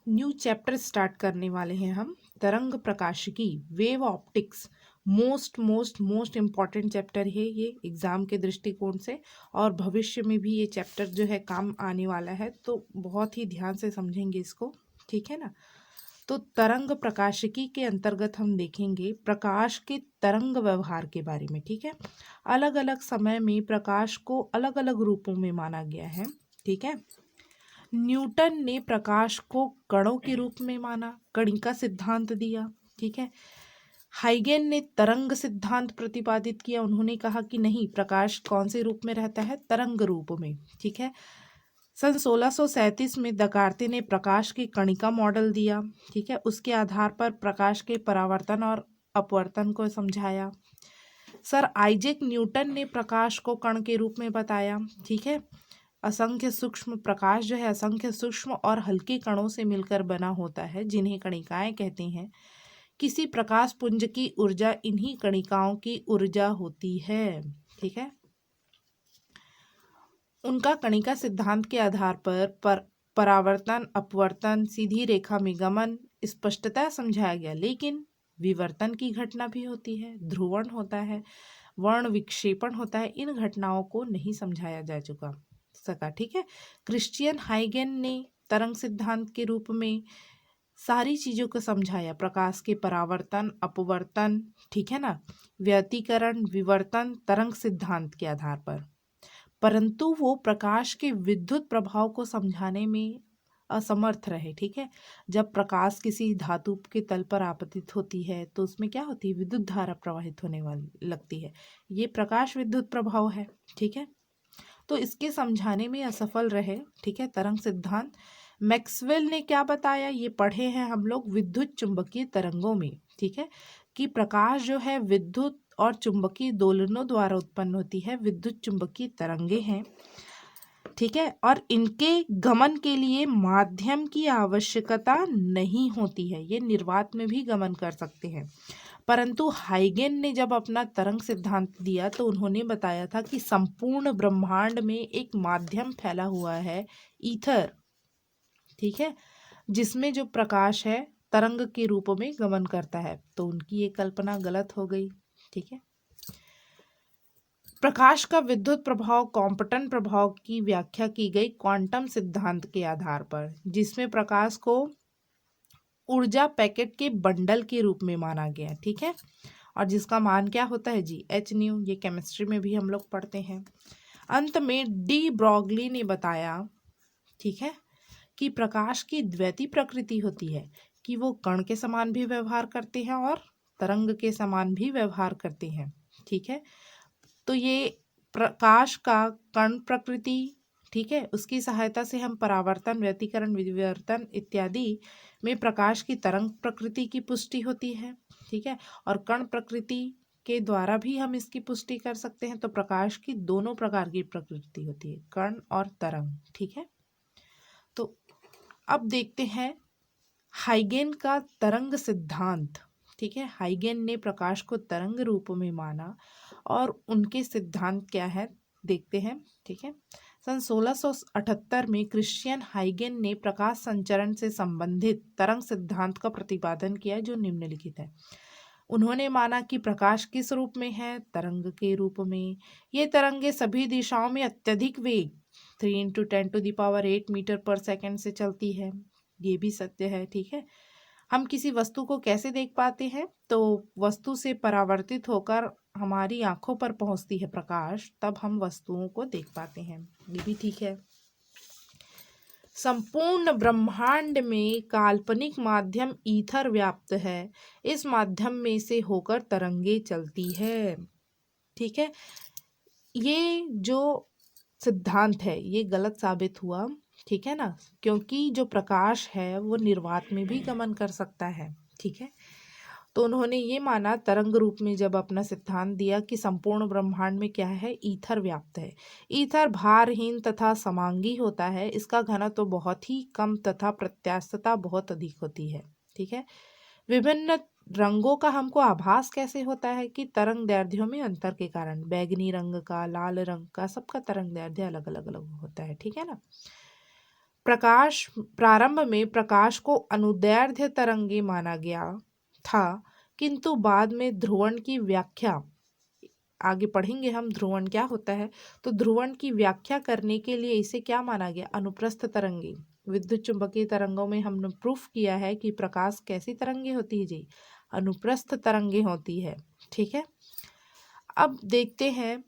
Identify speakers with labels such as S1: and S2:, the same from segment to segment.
S1: New chapter start करने वाले हैं हम। तरंग प्रकाशिकी, wave optics, most important chapter है ये एग्जाम के दृष्टिकोण से, और भविष्य में भी ये चैप्टर जो है काम आने वाला है, तो बहुत ही ध्यान से समझेंगे इसको, ठीक है ना। तो तरंग प्रकाशिकी के अंतर्गत हम देखेंगे प्रकाश के तरंग व्यवहार के बारे में, ठीक है। अलग अलग समय में प्रकाश को अलग अलग रूपों में माना गया है, ठीक है। न्यूटन ने प्रकाश को कणों के रूप में माना, कणिका सिद्धांत दिया, ठीक है। हाइगेन ने तरंग सिद्धांत प्रतिपादित किया, उन्होंने कहा कि नहीं, प्रकाश कौन से रूप में रहता है, तरंग रूप में, ठीक है। सन 1637 में दकार्ते ने प्रकाश की कणिका मॉडल दिया, ठीक है। उसके आधार पर प्रकाश के परावर्तन और अपवर्तन को समझाया। सर आइजैक न्यूटन ने प्रकाश को कण के रूप में बताया, ठीक है। असंख्य सूक्ष्म प्रकाश जो है असंख्य सूक्ष्म और हल्के कणों से मिलकर बना होता है, जिन्हें कणिकाएं कहते हैं। किसी प्रकाश पुंज की ऊर्जा इन्हीं कणिकाओं की ऊर्जा होती है, ठीक है। उनका कणिका सिद्धांत के आधार पर परावर्तन, अपवर्तन, सीधी रेखा में गमन स्पष्टता समझाया गया, लेकिन विवर्तन की घटना भी होती है, ध्रुवण होता है, वर्ण विक्षेपण होता है, इन घटनाओं को नहीं समझाया जा सका, ठीक है। क्रिश्चियन हाइगेन ने तरंग सिद्धांत के रूप में सारी चीजों को समझाया, प्रकाश के परावर्तन, अपवर्तन, ठीक है ना, व्यतिकरण, विवर्तन, तरंग सिद्धांत के आधार पर। परंतु वो प्रकाश के विद्युत प्रभाव को समझाने में असमर्थ रहे, ठीक है। जब प्रकाश किसी धातु के तल पर आपतित होती है तो उसमें क्या होती है, विद्युत धारा प्रवाहित होने वाली लगती है, ये प्रकाश विद्युत प्रभाव है, ठीक है। तो इसके समझाने में असफल रहे, ठीक है, तरंग सिद्धांत। मैक्सवेल ने क्या बताया, ये पढ़े हैं हम लोग विद्युत चुंबकीय तरंगों में, ठीक है, कि प्रकाश जो है विद्युत और चुंबकीय दोलनों द्वारा उत्पन्न होती है, विद्युत चुंबकीय तरंगे हैं, ठीक है। और इनके गमन के लिए माध्यम की आवश्यकता नहीं होती है, ये निर्वात में भी गमन कर सकते हैं। परंतु हाइगेन ने जब अपना तरंग सिद्धांत दिया तो उन्होंने बताया था कि संपूर्ण ब्रह्मांड में एक माध्यम फैला हुआ है, ईथर, ठीक है, जिसमें जो प्रकाश है तरंग के रूप में गमन करता है। तो उनकी ये कल्पना गलत हो गई, ठीक है। प्रकाश का विद्युत प्रभाव कॉम्पटन प्रभाव की व्याख्या की गई क्वांटम सिद्धांत के आधार पर, जिसमें प्रकाश को ऊर्जा पैकेट के बंडल के रूप में माना गया, ठीक है, और जिसका मान क्या होता है जी, एच न्यू, ये केमिस्ट्री में भी हम लोग पढ़ते हैं। अंत में डी ब्रॉगली ने बताया, ठीक है, कि प्रकाश की द्वैती प्रकृति होती है, कि वो कण के समान भी व्यवहार करते हैं और तरंग के समान भी व्यवहार करते हैं, ठीक है। तो ये प्रकाश का कण प्रकृति, ठीक है, उसकी सहायता से हम परावर्तन, व्यतिकरण, विवर्तन इत्यादि में प्रकाश की तरंग प्रकृति की पुष्टि होती है, ठीक है, और कण प्रकृति के द्वारा भी हम इसकी पुष्टि कर सकते हैं। तो प्रकाश की दोनों प्रकार की प्रकृति होती है, कण और तरंग, ठीक है। तो अब देखते हैं हाइगेन का तरंग सिद्धांत, ठीक है। हाइगेन ने प्रकाश को तरंग रूप में माना और उनके सिद्धांत क्या है देखते हैं, ठीक है। सन 1678 में क्रिश्चियन हाइगेन ने प्रकाश संचरण से संबंधित तरंग सिद्धांत का प्रतिपादन किया, जो निम्नलिखित है। उन्होंने माना कि प्रकाश किस रूप में है, तरंग के रूप में। ये तरंगे सभी दिशाओं में अत्यधिक वेग 3 × 10⁸ मीटर पर सेकंड से चलती है, ये भी सत्य है, ठीक है। हम किसी वस्तु को कैसे देख पाते हैं, तो वस्तु से परावर्तित होकर हमारी आंखों पर पहुंचती है प्रकाश, तब हम वस्तुओं को देख पाते हैं, ये भी ठीक है। संपूर्ण ब्रह्मांड में काल्पनिक माध्यम ईथर व्याप्त है, इस माध्यम में से होकर तरंगे चलती है, ठीक है। ये जो सिद्धांत है ये गलत साबित हुआ, ठीक है ना, क्योंकि जो प्रकाश है वो निर्वात में भी गमन कर सकता है, ठीक है। तो उन्होंने ये माना तरंग रूप में, जब अपना सिद्धांत दिया कि संपूर्ण ब्रह्मांड में क्या है, ईथर व्याप्त है। ईथर भारहीन तथा समांगी होता है, इसका घनत्व तो बहुत ही कम तथा प्रत्यास्थता बहुत अधिक होती है, ठीक है। विभिन्न रंगों का हमको आभास कैसे होता है, कि तरंग दैर्ध्यों में अंतर के कारण, बैगनी रंग का, लाल रंग का, सबका तरंग दैर्ध्य अलग अलग अलग होता है, ठीक है ना। प्रकाश प्रारंभ में प्रकाश को अनुदैर्ध्य तरंगे माना गया था, किंतु बाद में ध्रुवण की व्याख्या, आगे पढ़ेंगे हम ध्रुवण क्या होता है, तो ध्रुवण की व्याख्या करने के लिए इसे क्या माना गया, अनुप्रस्थ तरंगे। विद्युत चुंबकीय तरंगों में हमने प्रूफ किया है कि प्रकाश कैसी तरंगे होती है जी, अनुप्रस्थ तरंगे होती है। ठीक है, अब देखते हैं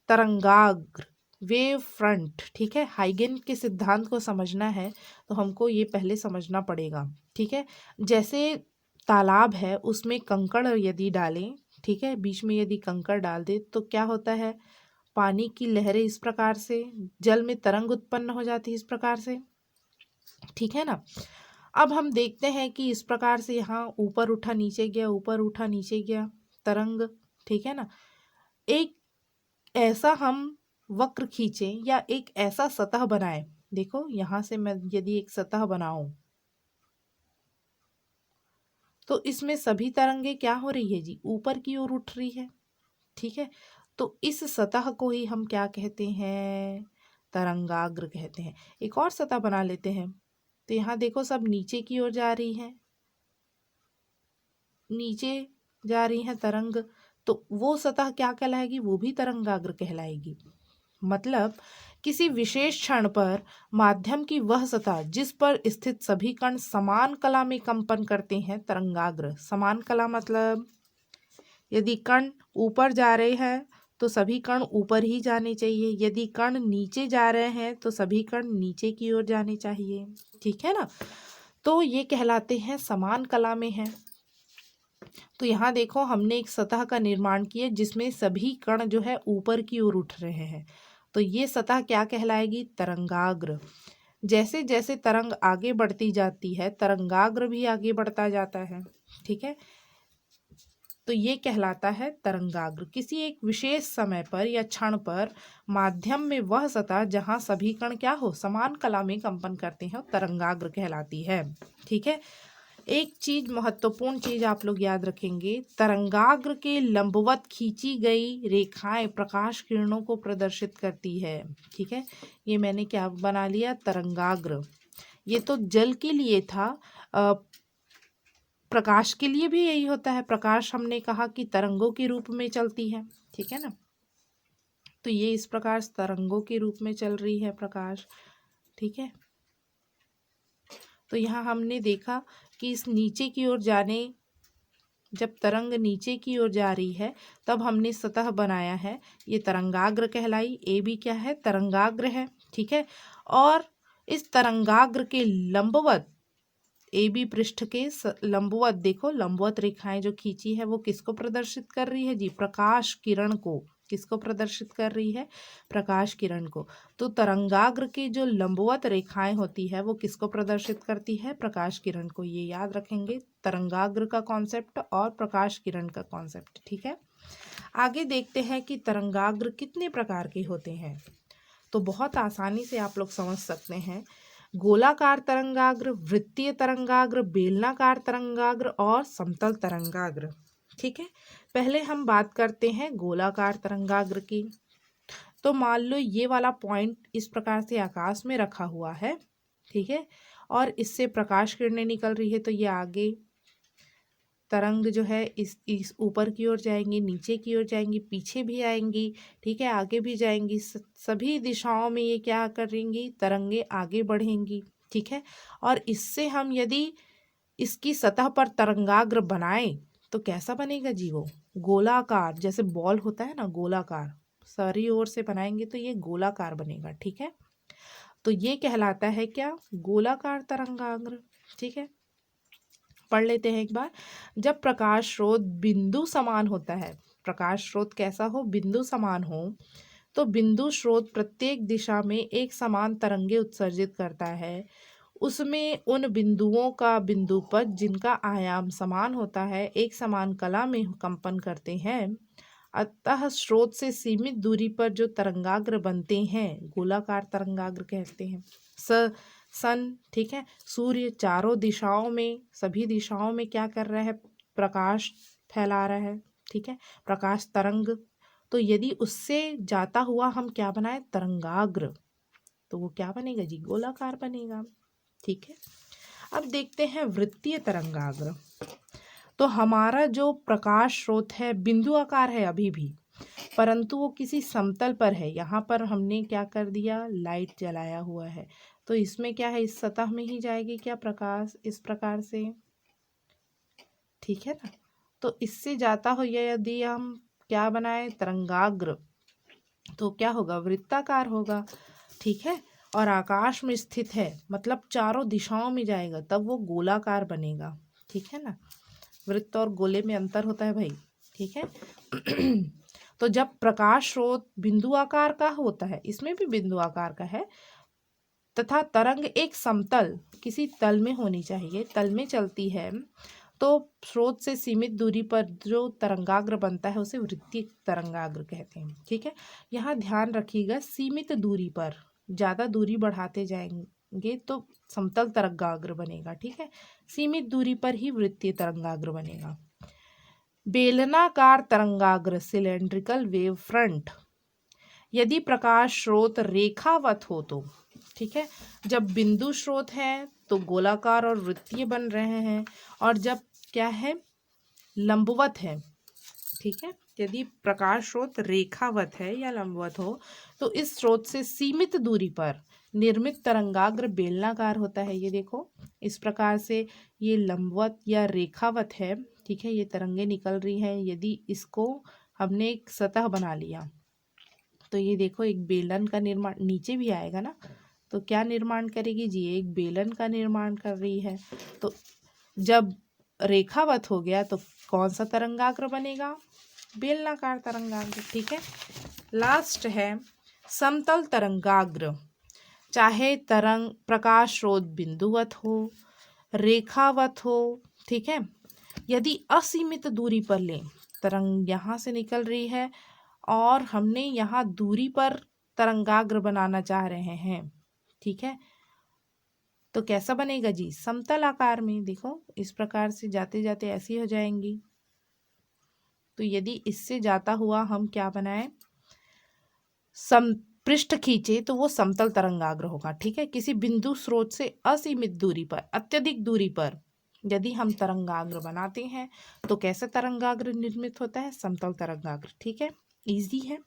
S1: तरंगाग्र, वेव फ्रंट। ठीक है, हाइगेन के सिद्धांत को समझना है तो हमको ये पहले समझना पड़ेगा। ठीक है, जैसे तालाब है, उसमें कंकड़ यदि डालें, ठीक है, बीच में यदि कंकड़ डाल दे तो क्या होता है, पानी की लहरें इस प्रकार से, जल में तरंग उत्पन्न हो जाती है इस प्रकार से। ठीक है ना। अब हम देखते हैं कि इस प्रकार से यहाँ ऊपर उठा नीचे गया, ऊपर उठा नीचे गया तरंग। ठीक है ना, एक ऐसा हम वक्र खींचें या एक ऐसा सतह बनाएं, देखो यहाँ से मैं यदि एक सतह बनाऊं तो इसमें सभी तरंगे क्या हो रही है जी, ऊपर की ओर उठ रही है। ठीक है, तो इस सतह को ही हम क्या कहते हैं, तरंगाग्र कहते हैं। एक और सतह बना लेते हैं, तो यहाँ देखो सब नीचे की ओर जा रही है, नीचे जा रही है तरंग, तो वो सतह क्या कहलाएगी, वो भी तरंगाग्र कहलाएगी। मतलब किसी विशेष क्षण पर माध्यम की वह सतह जिस पर स्थित सभी कण समान कला में कंपन करते हैं, तरंगाग्र। समान कला मतलब यदि कण ऊपर जा रहे हैं तो सभी कण ऊपर ही जाने चाहिए, यदि कण नीचे जा रहे हैं तो सभी कण नीचे की ओर जाने चाहिए। ठीक है ना, तो ये कहलाते हैं समान कला में है। तो यहाँ देखो हमने एक सतह का निर्माण किया जिसमें सभी कण जो है ऊपर की ओर उठ रहे हैं, तो ये सतह क्या कहलाएगी, तरंगाग्र। जैसे जैसे तरंग आगे बढ़ती जाती है तरंगाग्र भी आगे बढ़ता जाता है। ठीक है, तो ये कहलाता है तरंगाग्र। किसी एक विशेष समय पर या क्षण पर माध्यम में वह सतह जहां सभी कण क्या हो, समान कला में कंपन करते हैं, तरंगाग्र कहलाती है। ठीक है, एक चीज महत्वपूर्ण चीज आप लोग याद रखेंगे, तरंगाग्र के लंबवत खींची गई रेखाएं प्रकाश किरणों को प्रदर्शित करती है। ठीक है, ये मैंने क्या बना लिया, तरंगाग्र। ये तो जल के लिए था, प्रकाश के लिए भी यही होता है। प्रकाश हमने कहा कि तरंगों के रूप में चलती है। ठीक है ना, तो ये इस प्रकार तरंगों के रूप में चल रही है प्रकाश। ठीक है, तो यहाँ हमने देखा कि इस नीचे की ओर जाने, जब तरंग नीचे की ओर जा रही है तब हमने सतह बनाया है, ये तरंगाग्र कहलाई। ए भी क्या है, तरंगाग्र है। ठीक है, और इस तरंगाग्र के लंबवत, ए बी पृष्ठ के लंबवत, देखो लंबवत रेखाएं जो खींची है वो किसको प्रदर्शित कर रही है जी, प्रकाश किरण को। किसको प्रदर्शित कर रही है, प्रकाश किरण को। तो तरंगाग्र की जो लंबवत रेखाएं होती है वो किसको प्रदर्शित करती है, प्रकाश किरण को। ये याद रखेंगे, तरंगाग्र का कॉन्सेप्ट और प्रकाश किरण का कॉन्सेप्ट। ठीक है, आगे देखते हैं कि तरंगाग्र कितने प्रकार के होते हैं। तो बहुत आसानी से आप लोग समझ सकते हैं, गोलाकार तरंगाग्र, वृत्तीय तरंगाग्र, बेलनाकार तरंगाग्र और समतल तरंगाग्र। ठीक है, पहले हम बात करते हैं गोलाकार तरंगाग्र की। तो मान लो ये वाला पॉइंट इस प्रकार से आकाश में रखा हुआ है। ठीक है, और इससे प्रकाश किरणें निकल रही है, तो ये आगे तरंग जो है इस ऊपर की ओर जाएंगी, नीचे की ओर जाएंगी, पीछे भी आएंगी। ठीक है, आगे भी जाएंगी, सभी दिशाओं में ये क्या करेंगी, तरंगे आगे बढ़ेंगी। ठीक है, और इससे हम यदि इसकी सतह पर तरंगाग्र बनाएं तो कैसा बनेगा जी, वो गोलाकार, जैसे बॉल होता है ना गोलाकार, सारी ओर से बनाएंगे तो ये गोलाकार बनेगा। ठीक है, तो ये कहलाता है क्या, गोलाकार तरंगाग्र। ठीक है, पढ़ लेते हैं एक बार। जब प्रकाश स्रोत बिंदु समान होता है, प्रकाश स्रोत कैसा हो, बिंदु समान हो, तो बिंदु स्रोत प्रत्येक दिशा में एक समान तरंगे उत्सर्जित करता है। उसमें उन बिंदुओं का बिंदुपद जिनका आयाम समान होता है एक समान कला में कंपन करते हैं। अतः स्रोत से सीमित दूरी पर जो तरंगाग्र बनते हैं गोलाकार तरंगाग्र कहते हैं। सन, ठीक है, सूर्य चारों दिशाओं में, सभी दिशाओं में क्या कर रहा है, प्रकाश फैला रहा है। ठीक है, प्रकाश तरंग, तो यदि उससे जाता हुआ हम क्या बनाए, तरंगाग्र। तो वो क्या बनेगा जी, गोलाकार बनेगा। ठीक है, अब देखते हैं वृत्तीय तरंगाग्र। तो हमारा जो प्रकाश स्रोत है बिंदु आकार है अभी भी, परंतु वो किसी समतल पर है। यहाँ पर हमने क्या कर दिया, लाइट जलाया हुआ है, तो इसमें क्या है, इस सतह में ही जाएगी क्या प्रकाश, इस प्रकार से। ठीक है ना, तो इससे जाता हो या यदि हम क्या बनाए तरंगाग्र, तो क्या होगा, वृत्ताकार होगा। ठीक है, और आकाश में स्थित है मतलब चारों दिशाओं में जाएगा तब वो गोलाकार बनेगा। ठीक है ना, वृत्त और गोले में अंतर होता है भाई। ठीक है तो जब प्रकाश स्रोत बिंदु आकार का होता है, इसमें भी बिंदु आकार का है, तथा तरंग एक समतल किसी तल में होनी चाहिए, तल में चलती है, तो स्रोत से सीमित दूरी पर जो तरंगाग्र बनता है उसे वृत्तीय तरंगाग्र कहते हैं। ठीक है, यहाँ ध्यान रखिएगा, सीमित दूरी पर, ज़्यादा दूरी बढ़ाते जाएंगे तो समतल तरंगाग्र बनेगा। ठीक है, सीमित दूरी पर ही वृत्तीय तरंगाग्र बनेगा। बेलनाकार तरंगाग्र सिलेंड्रिकल वेव फ्रंट, यदि प्रकाश स्रोत रेखावत हो तो, ठीक है, जब बिंदु स्रोत है तो गोलाकार और वृत्तीय बन रहे हैं, और जब क्या है, लंबवत है। ठीक है, यदि प्रकाश स्रोत रेखावत है या लंबवत हो तो इस स्रोत से सीमित दूरी पर निर्मित तरंगाग्र बेलनाकार होता है। ये देखो इस प्रकार से ये लंबवत या रेखावत है। ठीक है, ये तरंगे निकल रही हैं, यदि इसको हमने एक सतह बना लिया तो ये देखो एक बेलन का निर्माण, नीचे भी आएगा ना, तो क्या निर्माण करेगी जी, एक बेलन का निर्माण कर रही है। तो जब रेखावत हो गया तो कौन सा तरंगाग्र बनेगा, बेलनाकार तरंगाग्र। ठीक है, लास्ट है समतल तरंगाग्र, चाहे तरंग प्रकाश स्रोत बिंदुवत हो, रेखावत हो। ठीक है, यदि असीमित दूरी पर लें, तरंग यहाँ से निकल रही है और हमने यहाँ दूरी पर तरंगाग्र बनाना चाह रहे हैं। ठीक है, तो कैसा बनेगा जी, समतल आकार में। देखो इस प्रकार से जाते जाते ऐसी हो जाएंगी। तो यदि इससे जाता हुआ हम क्या बनाए, सम पृष्ठ खींचे तो वो समतल तरंगाग्र होगा। ठीक है, किसी बिंदु स्रोत से असीमित दूरी पर, अत्यधिक दूरी पर यदि हम तरंगाग्र बनाते हैं तो कैसे तरंगाग्र निर्मित होता है, समतल तरंगाग्र। ठीक है, इजी है।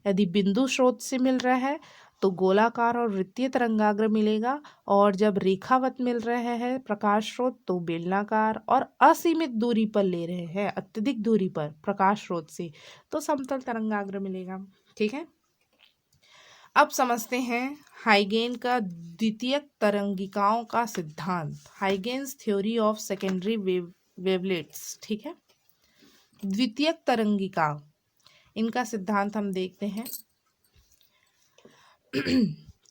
S1: यदि बिंदु स्रोत से मिल रहा है तो गोलाकार और वृत्तीय तरंगाग्र मिलेगा, और जब रेखावत मिल रहा है प्रकाश स्रोत तो बेलनाकार, और असीमित दूरी पर ले रहे हैं, अत्यधिक दूरी पर प्रकाश स्रोत से, तो समतल तरंगाग्र मिलेगा। ठीक है, अब समझते हैं हाइगेन का द्वितीयक तरंगिकाओं का सिद्धांत, हाइगेन्स थ्योरी ऑफ सेकेंडरी वेवलेट्स। ठीक है, द्वितीयक तरंगिका, इनका सिद्धांत हम देखते हैं।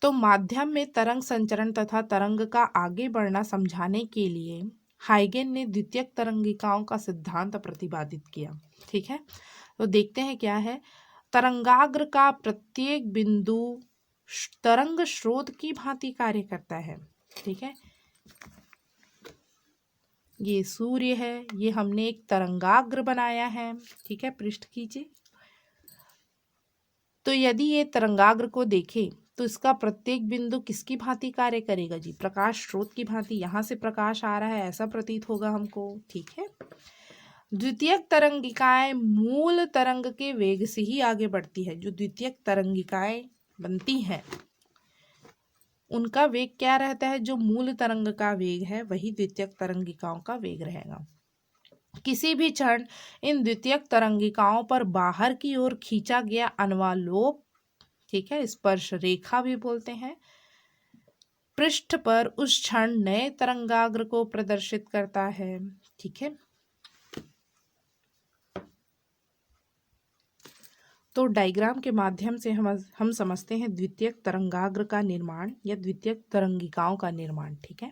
S1: तो माध्यम में तरंग संचरण तथा तरंग का आगे बढ़ना समझाने के लिए हाइगेन ने द्वितीयक तरंगिकाओं का सिद्धांत प्रतिपादित किया। ठीक है, तो देखते हैं क्या है, तरंगाग्र का प्रत्येक बिंदु तरंग स्रोत की भांति कार्य करता है। ठीक है, ये सूर्य है, ये हमने एक तरंगाग्र बनाया है। ठीक है, पृष्ठ खींचे, तो यदि ये तरंगाग्र को देखें तो इसका प्रत्येक बिंदु किसकी भांति कार्य करेगा जी, प्रकाश स्रोत की भांति। यहाँ से प्रकाश आ रहा है ऐसा प्रतीत होगा हमको। ठीक है, द्वितीयक तरंगिकाएं मूल तरंग के वेग से ही आगे बढ़ती है। जो द्वितीयक तरंगिकाएं बनती हैं उनका वेग क्या रहता है, जो मूल तरंग का वेग है वही द्वितीयक तरंगिकाओं का वेग रहेगा। किसी भी क्षण इन द्वितीयक तरंगिकाओं पर बाहर की ओर खींचा गया अनुवालोप, ठीक है, स्पर्श रेखा भी बोलते हैं, पृष्ठ पर उस क्षण नए तरंगाग्र को प्रदर्शित करता है। ठीक है, तो डायग्राम के माध्यम से हम समझते हैं द्वितीयक तरंगाग्र का निर्माण या द्वितीयक तरंगिकाओं का निर्माण। ठीक है,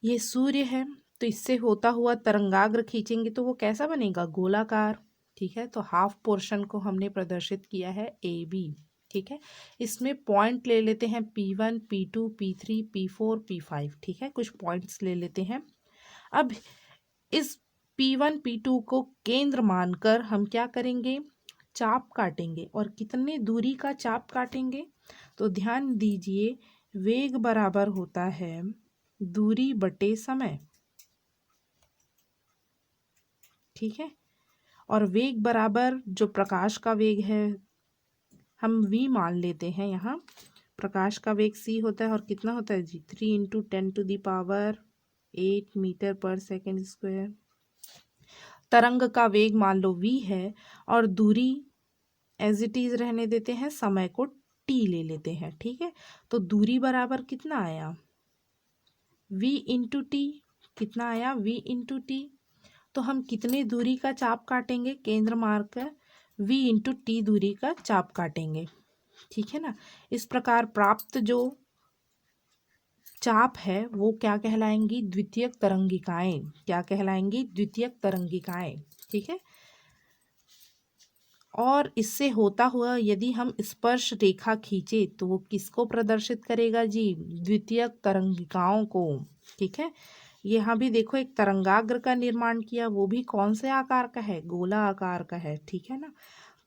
S1: ये सूर्य है, तो इससे होता हुआ तरंगाग्र खींचेंगे तो वो कैसा बनेगा, गोलाकार। ठीक है, तो हाफ पोर्शन को हमने प्रदर्शित किया है ए बी। ठीक है, इसमें पॉइंट ले लेते हैं P1 P2 P3 P4 P5। ठीक है, कुछ पॉइंट्स ले लेते हैं। अब इस P1 P2 को केंद्र मानकर हम क्या करेंगे, चाप काटेंगे। और कितने दूरी का चाप काटेंगे, तो ध्यान दीजिए, वेग बराबर होता है दूरी बटे समय, ठीक है। और वेग बराबर जो प्रकाश का वेग है हम v मान लेते हैं यहाँ। प्रकाश का वेग c होता है और कितना होता है जी, 3 × 10⁸ मीटर पर सेकेंड स्क्वायर। तरंग का वेग मान लो v है और दूरी एज इट इज रहने देते हैं, समय को t ले लेते हैं, ठीक है। तो दूरी बराबर कितना आया, v इंटू टी। कितना आया, v इंटू टी। तो हम कितने दूरी का चाप काटेंगे, केंद्र मार्क कर v इंटू टी दूरी का चाप काटेंगे, ठीक है ना। इस प्रकार प्राप्त जो चाप है वो क्या कहलाएंगी, द्वितीयक तरंगिकाएं। क्या कहलाएंगी, द्वितीयक तरंगिकाएं, ठीक है। और इससे होता हुआ यदि हम स्पर्श रेखा खींचे तो वो किसको प्रदर्शित करेगा जी, द्वितीयक तरंगिकाओं को, ठीक है। यहाँ भी देखो एक तरंगाग्र का निर्माण किया, वो भी कौन से आकार का है, गोला आकार का है, ठीक है ना।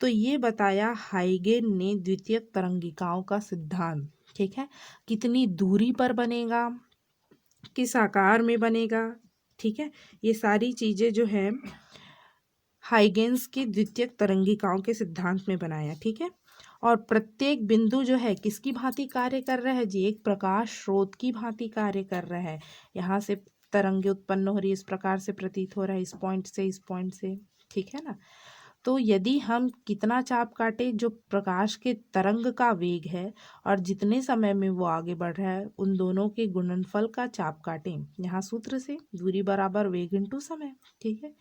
S1: तो ये बताया हाइगेन ने द्वितीयक तरंगिकाओं का सिद्धांत, ठीक है। कितनी दूरी पर बनेगा, किस आकार में बनेगा, ठीक है। ये सारी चीजें जो है हाइगेन्स की द्वितीयक तरंगिकाओं के सिद्धांत में बनाया, ठीक है। और प्रत्येक बिंदु जो है किसकी भांति कार्य कर रहा है जी, एक प्रकाश स्रोत की भांति कार्य कर रहा है। यहाँ से तरंगे उत्पन्न हो रही है, इस प्रकार से प्रतीत हो रहा है, इस पॉइंट से इस पॉइंट से, ठीक है ना। तो यदि हम कितना चाप काटे, जो प्रकाश के तरंग का वेग है और जितने समय में वो आगे बढ़ रहा है उन दोनों के गुणनफल का चाप काटें, यहाँ सूत्र से दूरी बराबर वेग इंटू समय, ठीक है।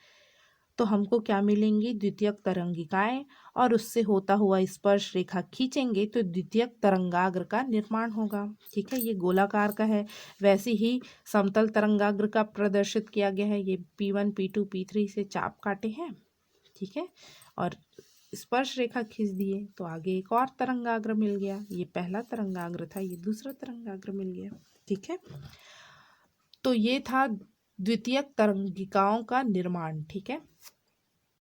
S1: तो हमको क्या मिलेंगी, द्वितीयक तरंगिकाएं, और उससे होता हुआ स्पर्श रेखा खींचेंगे तो द्वितीयक तरंगाग्र का निर्माण होगा, ठीक है। ये गोलाकार का है। वैसे ही समतल तरंगाग्र का प्रदर्शित किया गया है, ये P1 P2 P3 से चाप काटे हैं, ठीक है, और स्पर्श रेखा खींच दिए तो आगे एक और तरंगाग्र मिल गया। ये पहला तरंगाग्र था, ये दूसरा तरंगाग्र मिल गया, ठीक है। तो ये था द्वितीयक तरंगिकाओं का निर्माण, ठीक है।